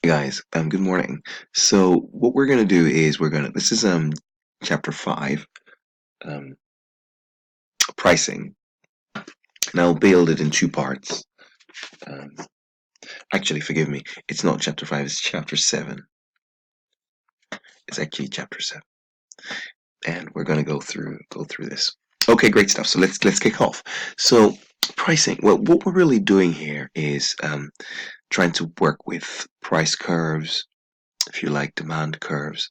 Guys, good morning. So what we're gonna do is this is chapter 5, um pricing, and I'll build it in two parts. Um, Actually, forgive me, it's not chapter 5, it's chapter 7. It's actually chapter 7, and we're gonna go through this. Okay, great stuff. So let's kick off. So pricing. Well, what we're really doing here is trying to work with price curves, if you like, demand curves,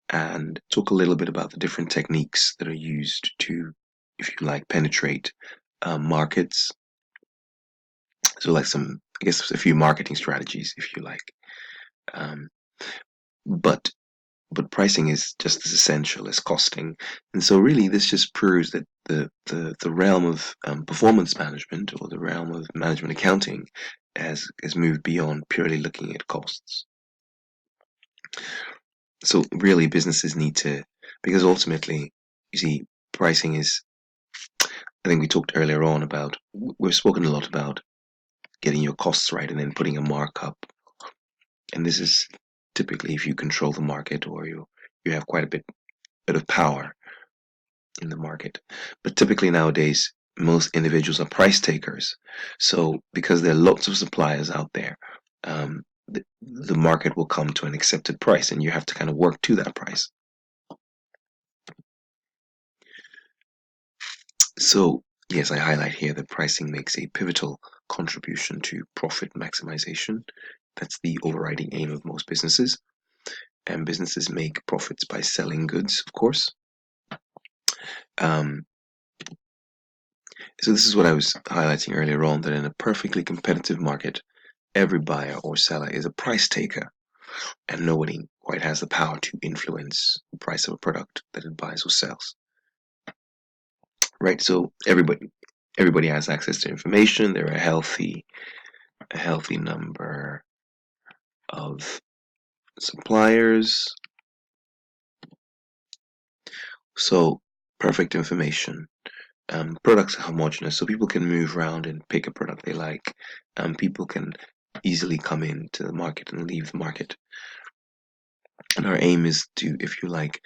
and talk a little bit about the different techniques that are used to, if you like, penetrate markets. So, like I guess, a few marketing strategies, if you like. Um, but pricing is just as essential as costing, and so really this just proves that the realm of performance management, or the realm of management accounting, has moved beyond purely looking at costs. So really, businesses need to, because ultimately, you see, pricing is. I think we talked earlier on about, we've spoken a lot about getting your costs right and then putting a markup. And this is typically if you control the market, or you have quite a bit of power in the market. But typically nowadays, most individuals are price takers. So because there are lots of suppliers out there, the market will come to an accepted price, and you have to kind of work to that price. So, yes, I highlight here that pricing makes a pivotal contribution to profit maximization. That's the overriding aim of most businesses. And businesses make profits by selling goods, of course. Um, so, this is what I was highlighting earlier on, that in a perfectly competitive market, every buyer or seller is a price taker, and nobody quite has the power to influence the price of a product that it buys or sells. Right? So, everybody has access to information. There are a healthy number of suppliers. So perfect information. Products are homogeneous, so people can move around and pick a product they like. People can easily come into the market and leave the market. And our aim is to, if you like,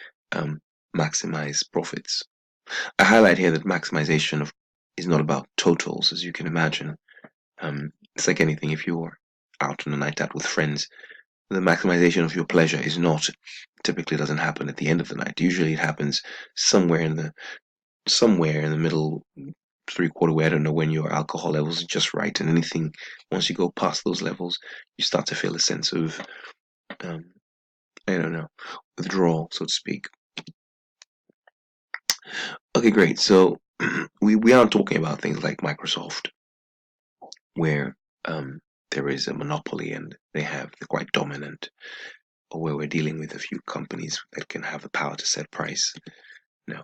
maximize profits. I highlight here that is not about totals, as you can imagine. It's like anything. If you're out on a night out with friends, the maximization of your pleasure is not, typically doesn't happen at the end of the night. Usually it happens somewhere in the middle, three-quarter way. I don't know when your alcohol levels are just right, and anything, once you go past those levels, you start to feel a sense of, um, I don't know, withdrawal, so to speak. Okay, great. So we aren't talking about things like Microsoft, where there is a monopoly and they're quite dominant, or where we're dealing with a few companies that can have the power to set price. No.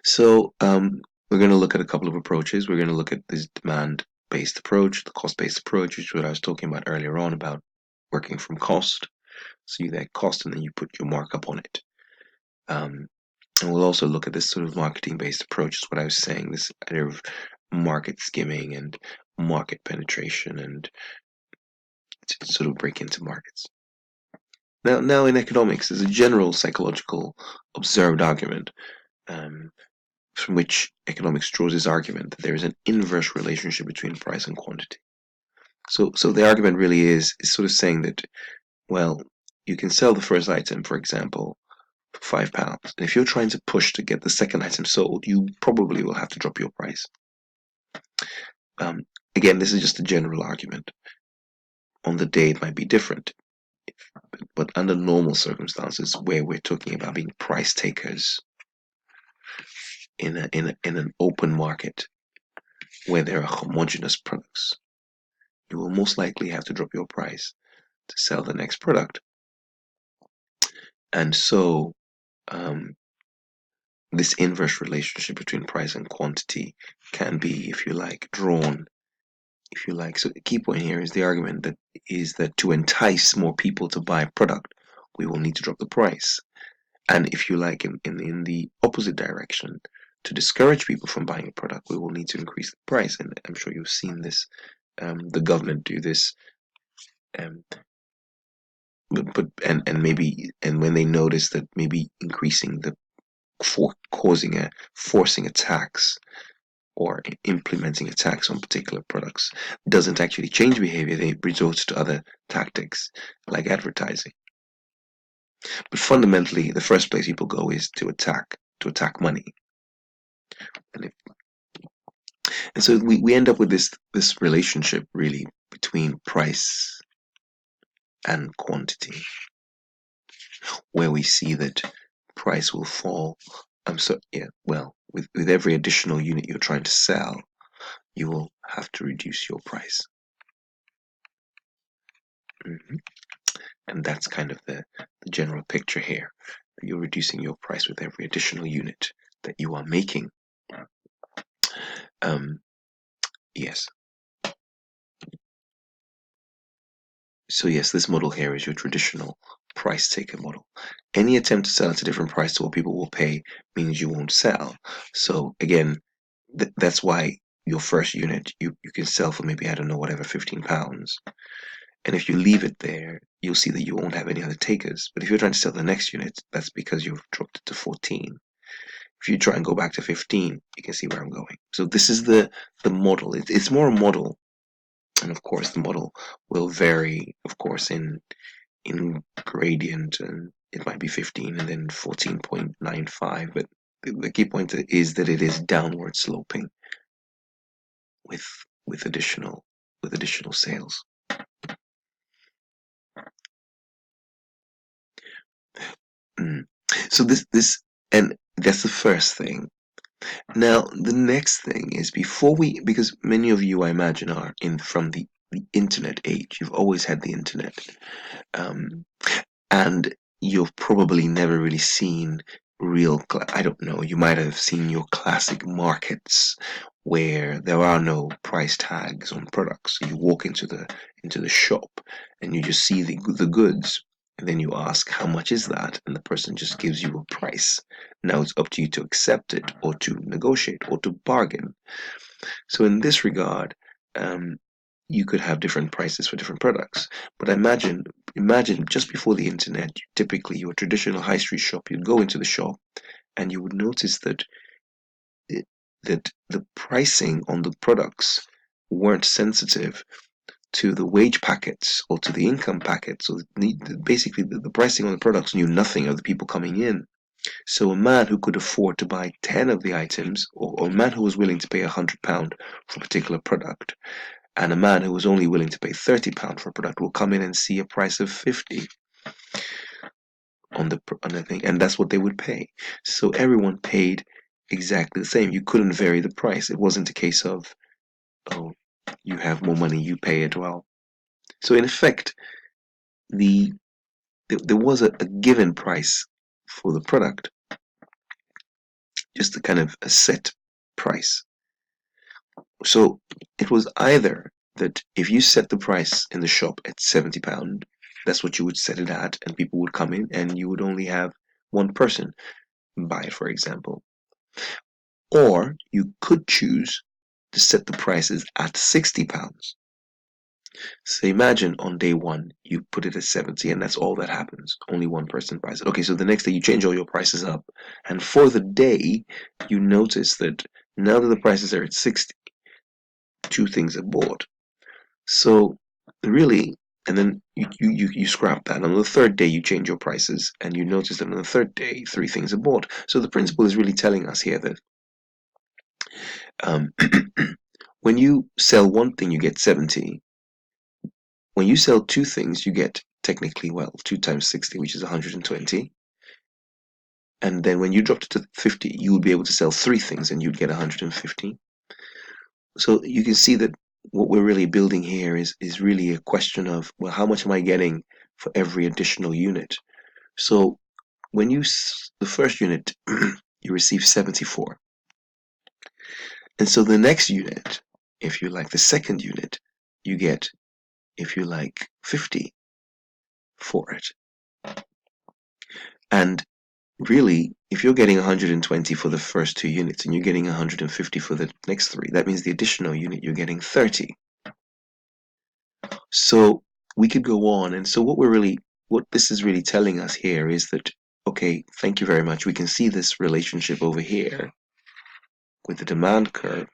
So we're going to look at a couple of approaches. We're going to look at this demand-based approach, the cost-based approach, which is what I was talking about earlier on, about working from cost. So you get cost and then you put your markup on it. And we'll also look at this sort of marketing-based approach, is what I was saying, this idea of market skimming and market penetration, and to sort of break into markets. Now in economics, there's a general psychological observed argument, um, from which economics draws this argument that there is an inverse relationship between price and quantity. So the argument really is sort of saying that, well, you can sell the first item, for example, for £5, and if you're trying to push to get the second item sold, you probably will have to drop your price. Um, Again, this is just a general argument. On the day, it might be different, but under normal circumstances, where we're talking about being price takers in an open market where there are homogeneous products, you will most likely have to drop your price to sell the next product. And so um, this inverse relationship between price and quantity can be, if you like, drawn, if you like. So the key point here is the argument that to entice more people to buy a product, we will need to drop the price. And if you like, in the opposite direction, to discourage people from buying a product, we will need to increase the price. And I'm sure you've seen this, the government do this Um, and maybe when they notice that maybe increasing the forcing a tax or implementing a tax on particular products doesn't actually change behavior, they resort to other tactics like advertising. But fundamentally, the first place people go is to attack money. And, and so we end up with this relationship really between price and quantity, where we see that price will fall. Well, with every additional unit you're trying to sell, you will have to reduce your price. And that's kind of the general picture here. You're reducing your price with every additional unit that you are making. Yes. So yes, this model here is your traditional price taker model. Any attempt to sell at a different price to what people will pay means you won't sell. So again, that's why your first unit you can sell for maybe, I don't know, whatever, £15. And if you leave it there, you'll see that you won't have any other takers. But if you're trying to sell the next unit, that's because you've dropped it to 14. If you try and go back to 15, you can see where I'm going. So this is the model. It's more a model. And of course, the model will vary, of course, in gradient, and it might be 15 and then 14.95. But the key point is that it is downward sloping with additional sales. So this and that's the first thing. Now the next thing is, because many of you, I imagine, are from the internet age. You've always had the internet, and you've probably never really seen I don't know, you might have seen your classic markets where there are no price tags on products. You walk into the shop and you just see the goods, and then you ask, how much is that? And the person just gives you a price. Now it's up to you to accept it, or to negotiate, or to bargain. So in this regard, you could have different prices for different products. But imagine just before the internet, typically your traditional high street shop, you'd go into the shop and you would notice that the pricing on the products weren't sensitive to the wage packets or to the income packets. So basically, the pricing on the products knew nothing of the people coming in. So a man who could afford to buy 10 of the items, or a man who was willing to pay £100 for a particular product, and a man who was only willing to pay £30 for a product, will come in and see a price of 50 on the thing, and that's what they would pay. So everyone paid exactly the same. You couldn't vary the price. It wasn't a case of, oh, you have more money, you pay it. Well, so in effect, there was a given price for the product, just a kind of a set price. So it was either that if you set the price in the shop at £70, that's what you would set it at, and people would come in, and you would only have one person buy it, for example. Or you could choose to set the prices at £60. So imagine on day one, you put it at 70, and that's all that happens. Only one person buys it. Okay, so the next day you change all your prices up, and for the day, you notice that now that the prices are at 60, two things are bought. So really, and then you scrap that. On the third day, you change your prices, and you notice that on the third day, three things are bought. So the principle is really telling us here that um, when you sell one thing, you get 70. When you sell two things, you get technically, well, 2 times 60, which is 120. And then when you dropped it to 50, you would be able to sell three things, and you'd get 150. So you can see that what we're really building here is really a question of, well, how much am I getting for every additional unit? So when the first unit, you receive 74. And so the next unit, if you like, the second unit, you get, if you like, 50 for it. And really, if you're getting 120 for the first two units and you're getting 150 for the next three, that means the additional unit, you're getting 30. So we could go on. And so what this is really telling us here is that, okay, thank you very much. We can see this relationship over here with the demand curve,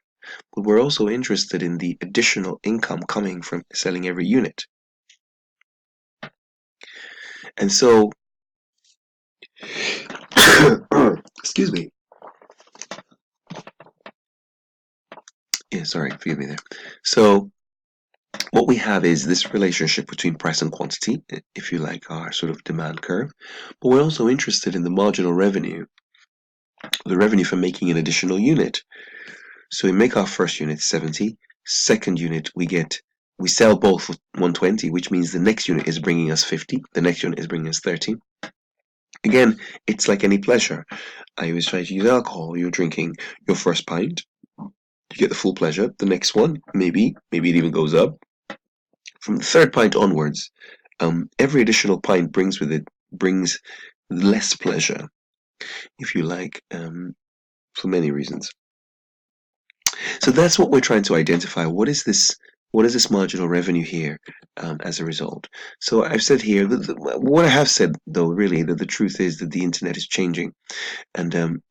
but we're also interested in the additional income coming from selling every unit. And so, excuse me. Yeah, sorry, forgive me there. So what we have is this relationship between price and quantity, if you like, our sort of demand curve. But we're also interested in the marginal revenue, the revenue for making an additional unit. So we make our first unit 70, second unit we sell both for 120, which means the next unit is bringing us 50, the next unit is bringing us 30. Again, it's like any pleasure. I always try to use alcohol. You're drinking your first pint, you get the full pleasure. The next one, maybe it even goes up. From the third pint onwards, every additional pint brings less pleasure, if you like, for many reasons. So that's what we're trying to identify. What is this marginal revenue here as a result? So I've said here, what I have said though, really, that the truth is that the internet is changing. And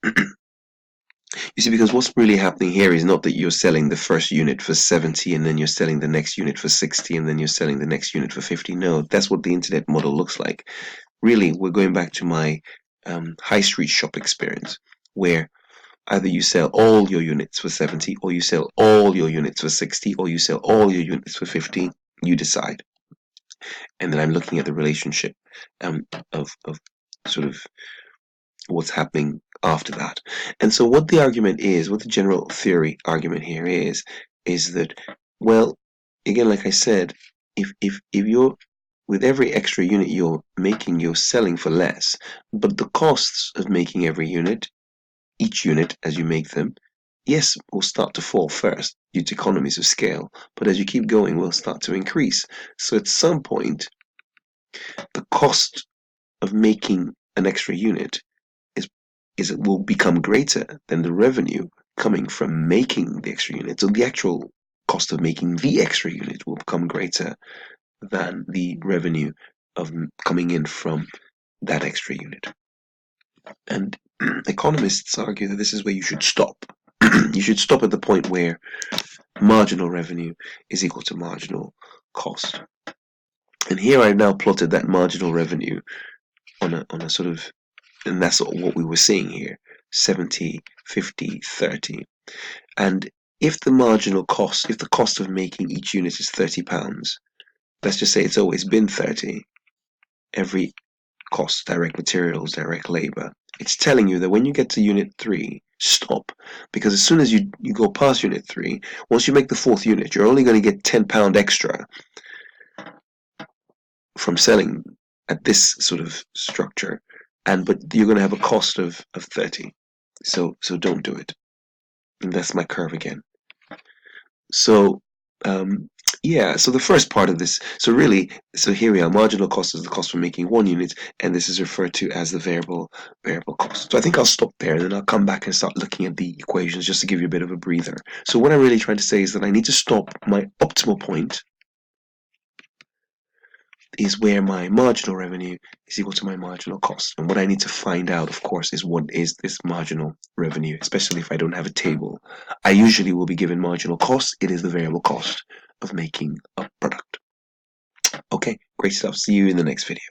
you see, because what's really happening here is not that you're selling the first unit for 70 and then you're selling the next unit for 60 and then you're selling the next unit for 50. No, that's what the internet model looks like. Really, we're going back to my high street shop experience, where either you sell all your units for 70, or you sell all your units for 60, or you sell all your units for 50. You decide. And then I'm looking at the relationship of sort of what's happening after that. And so what the argument is, what the general theory argument here is that, well, again, like I said, if you're with every extra unit you're making, you're selling for less, but the costs of making each unit as you make them, yes, will start to fall first due to economies of scale, but as you keep going, will start to increase. So at some point, the cost of making an extra unit it will become greater than the revenue coming from making the extra unit. So the actual cost of making the extra unit will become greater than the revenue of coming in from that extra unit. And economists argue that this is where you should stop. You should stop at the point where marginal revenue is equal to marginal cost. And here I've now plotted that marginal revenue on a sort of, and that's sort of what we were seeing here, 70, 50, 30. And if the cost of making each unit is £30, let's just say it's always been 30, every cost, direct materials, direct labor, it's telling you that when you get to unit 3, stop. Because as soon as you go past unit 3, once you make the fourth unit, you're only going to get £10 extra from selling at this sort of structure, but you're going to have a cost of 30. So don't do it. And that's my curve again. So yeah, so the first part of this, so here we are, marginal cost is the cost for making one unit, and this is referred to as the variable cost. So I think I'll stop there, and then I'll come back and start looking at the equations just to give you a bit of a breather. So what I'm really trying to say is that I need to stop. My optimal point is where my marginal revenue is equal to my marginal cost. And what I need to find out, of course, is what is this marginal revenue, especially if I don't have a table. I usually will be given marginal cost. It is the variable cost of making a product. Okay, great stuff. See you in the next video.